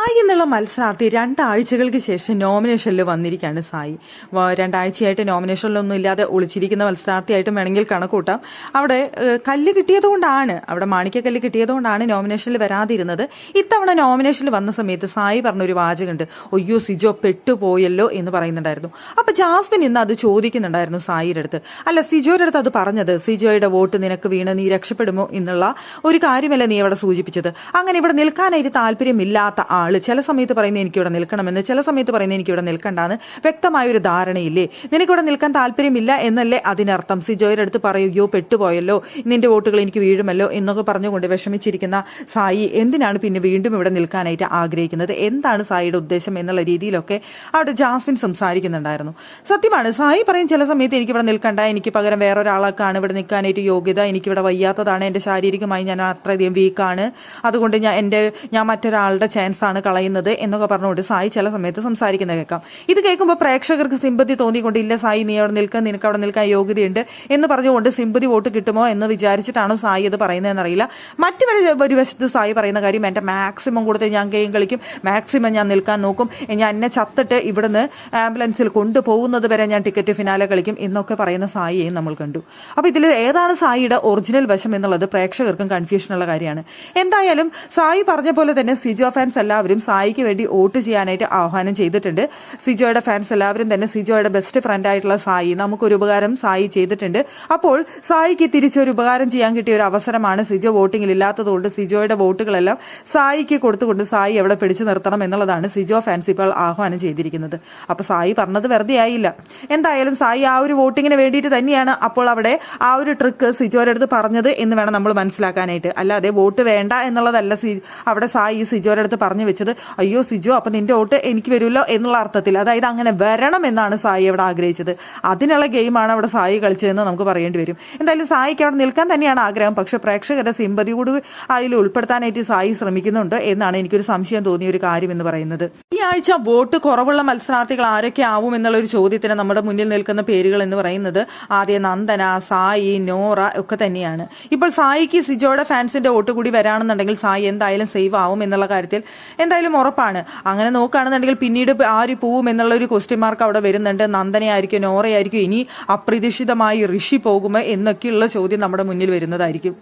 സായി എന്നുള്ള മത്സരാർത്ഥി 2 ആഴ്ചകൾക്ക് ശേഷം നോമിനേഷനിൽ വന്നിരിക്കുകയാണ്. സായി 2 ആഴ്ചയായിട്ട് നോമിനേഷനിലൊന്നും ഇല്ലാതെ ഒളിച്ചിരിക്കുന്ന മത്സരാർത്ഥിയായിട്ടും വേണമെങ്കിൽ കണക്കൂട്ടാം. അവിടെ കല്ല് കിട്ടിയതുകൊണ്ടാണ്, അവിടെ മാണിക്കക്കല്ല് കിട്ടിയതുകൊണ്ടാണ് നോമിനേഷനിൽ വരാതിരുന്നത്. ഇത്തവണ നോമിനേഷനിൽ വന്ന സമയത്ത് സായി പറഞ്ഞൊരു വാചകമുണ്ട്, ഒയ്യോ സിജോ പെട്ടുപോയല്ലോ എന്ന് പറയുന്നുണ്ടായിരുന്നു. അപ്പൊ ജാസ്മിൻ ഇന്ന് അത് ചോദിക്കുന്നുണ്ടായിരുന്നു സായിയുടെ അടുത്ത്. അല്ല, സിജോയുടെ അടുത്ത് അത് പറഞ്ഞത്, സിജോയുടെ വോട്ട് നിനക്ക് വീണ് നീ രക്ഷപ്പെടുമോ എന്നുള്ള ഒരു കാര്യമല്ല നീ അവിടെ സൂചിപ്പിച്ചത്. അങ്ങനെ ഇവിടെ നിൽക്കാനായിട്ട് താല്പര്യമില്ലാത്ത ആള് ചില സമയത്ത് പറയുന്നത് എനിക്കിവിടെ നിൽക്കണമെന്ന്, ചില സമയത്ത് പറയുന്നത് എനിക്കിവിടെ നിൽക്കണ്ടെന്ന് വ്യക്തമായൊരു ധാരണയില്ലേ? നിനക്കിവിടെ നിൽക്കാൻ താല്പര്യമില്ല എന്നല്ലേ അതിനർത്ഥം? സിജോയുടെ അടുത്ത് പറയുകയോ പെട്ടുപോയല്ലോ, നിന്റെ വോട്ടുകൾ എനിക്ക് വീഴുമല്ലോ എന്നൊക്കെ പറഞ്ഞുകൊണ്ട് വിഷമിച്ചിരിക്കുന്ന സായി എന്തിനാണ് പിന്നെ വീണ്ടും ഇവിടെ നിൽക്കാനായിട്ട് ആഗ്രഹിക്കുന്നത്? എന്താണ് സായിയുടെ ഉദ്ദേശം എന്നുള്ള രീതിയിലൊക്കെ അവിടെ ജാസ്മിൻ സംസാരിക്കുന്നുണ്ടായിരുന്നു. സത്യമാണ്, സായി പറയും ചില സമയത്ത് എനിക്കിവിടെ നിൽക്കണ്ട, എനിക്ക് പകരം വേറൊരാളൊക്കെയാണ് ഇവിടെ നിൽക്കാനായിട്ട് യോഗ്യത, എനിക്കിവിടെ വയ്യാത്തതാണ്, എൻ്റെ ശാരീരികമായി ഞാൻ അത്രയധികം വീക്കാണ്, അതുകൊണ്ട് ഞാൻ മറ്റൊരാളുടെ ചാൻസ് ആണ് കളയുന്നത് എന്നൊക്കെ പറഞ്ഞുകൊണ്ട് സായി ചില സമയത്ത് സംസാരിക്കുന്നത് കേൾക്കാം. ഇത് കേൾക്കുമ്പോൾ പ്രേക്ഷകർക്ക് സിമ്പതി തോന്നിക്കൊണ്ട്, ഇല്ല സായി നീ അവിടെ നിൽക്കാൻ, നിനക്ക് അവിടെ നിൽക്കാൻ യോഗ്യതയുണ്ട് എന്ന് പറഞ്ഞുകൊണ്ട് സിമ്പതി വോട്ട് കിട്ടുമോ എന്ന് വിചാരിച്ചിട്ടാണോ സായി അത് പറയുന്നതെന്നറിയില്ല. ഒരു വശത്ത് സായി പറയുന്ന കാര്യം, എൻ്റെ മാക്സിമം കൊടുത്ത് ഞാൻ ഗെയിം കളിക്കും, മാക്സിമം ഞാൻ നിൽക്കാൻ നോക്കും, ഞാൻ എന്നെ ചത്തിട്ട് ഇവിടുന്ന് ആംബുലൻസിൽ കൊണ്ടുപോകുന്നത് വരെ ഞാൻ ടിക്കറ്റ് ഫിനാലെ കളിക്കും എന്നൊക്കെ പറയുന്ന സായിയെ നമ്മൾ കണ്ടു. അപ്പോൾ ഇതിൽ ഏതാണ് സായിയുടെ ഒറിജിനൽ വശം എന്നുള്ളത് പ്രേക്ഷകർക്കും കൺഫ്യൂഷനുള്ള കാര്യമാണ്. എന്തായാലും സായി പറഞ്ഞ പോലെ തന്നെ സിജോ ഫാൻസ് എല്ലാവരും സായിക്ക് വേണ്ടി വോട്ട് ചെയ്യാനായിട്ട് ആഹ്വാനം ചെയ്തിട്ടുണ്ട്. സിജോയുടെ ഫാൻസ് എല്ലാവരും തന്നെ സിജോയുടെ ബെസ്റ്റ് ഫ്രണ്ട് ആയിട്ടുള്ള സായി, നമുക്കൊരു ഉപകാരം സായി ചെയ്തിട്ടുണ്ട്, അപ്പോൾ സായിക്ക് തിരിച്ചൊരു ഉപകാരം ചെയ്യാൻ കിട്ടിയ ഒരു അവസരമാണ്. സിജോ വോട്ടിങ്ങിൽ ഇല്ലാത്തതുകൊണ്ട് സിജോയുടെ വോട്ടുകളെല്ലാം സായിക്ക് കൊടുത്തുകൊണ്ട് സായി എവിടെ പിടിച്ചു നിർത്തണം എന്നുള്ളതാണ് സിജോ ഫാൻസ് ഇപ്പോൾ ആഹ്വാനം ചെയ്തിരിക്കുന്നത്. അപ്പൊ സായി പറഞ്ഞത് വെറുതെ ആയില്ല. എന്തായാലും സായി ആ ഒരു വോട്ടിങ്ങിന് വേണ്ടിയിട്ട് തന്നെയാണ് അപ്പോൾ അവിടെ ആ ഒരു ട്രിക്ക് സിജോയുടെ അടുത്ത് പറഞ്ഞത് എന്ന് വേണം നമ്മൾ മനസ്സിലാക്കാനായിട്ട്. അല്ലാതെ വോട്ട് വേണ്ട എന്നുള്ളതല്ല അവിടെ സായി സിജോയുടെ അടുത്ത് പറഞ്ഞു വെച്ചത്, അയ്യോ സിജോ അപ്പൊ നിന്റെ വോട്ട് എനിക്ക് വരുമല്ലോ എന്നുള്ള അർത്ഥത്തിൽ, അതായത് അങ്ങനെ വരണം എന്നാണ് സായി അവിടെ ആഗ്രഹിച്ചത്. അതിനുള്ള ഗെയിമാണ് അവിടെ സായി കളിച്ചതെന്ന് നമുക്ക് പറയേണ്ടി വരും. എന്തായാലും സായിക്ക് അവിടെ നിൽക്കാൻ തന്നെയാണ് ആഗ്രഹം, പക്ഷെ പ്രേക്ഷകരുടെ സിമ്പതി കൂടി അതിൽ ഉൾപ്പെടുത്താനായിട്ട് സായി ശ്രമിക്കുന്നുണ്ട് എന്നാണ് എനിക്കൊരു സംശയം തോന്നിയ ഒരു കാര്യം എന്ന് പറയുന്നത്. ഈ ആഴ്ച വോട്ട് കുറവുള്ള മത്സരാർത്ഥികൾ ആരൊക്കെ ആവും എന്നുള്ള ഒരു ചോദ്യത്തിന് നമ്മുടെ മുന്നിൽ നിൽക്കുന്ന പേരുകൾ എന്ന് പറയുന്നത് ആദ്യം നന്ദന, സായി, നോറ ഒക്കെ തന്നെയാണ്. ഇപ്പോൾ സായിക്ക് സിജോയുടെ ഫാൻസിന്റെ വോട്ട് കൂടി വരാണെന്നുണ്ടെങ്കിൽ സായി എന്തായാലും സേവ് ആവും എന്നുള്ള കാര്യത്തിൽ എന്തായാലും ഉറപ്പാണ്. അങ്ങനെ നോക്കുകയാണെന്നുണ്ടെങ്കിൽ പിന്നീട് ആര് പോവും എന്നുള്ള ഒരു ക്വസ്റ്റ്യൻ മാർക്ക് അവിടെ വരുന്നുണ്ട്. നന്ദനയായിരിക്കും, നോറയായിരിക്കും, ഇനി അപ്രതീക്ഷിതമായി ഋഷി പോകുമോ എന്നൊക്കെയുള്ള ചോദ്യം നമ്മുടെ മുന്നിൽ വരുന്നതായിരിക്കും.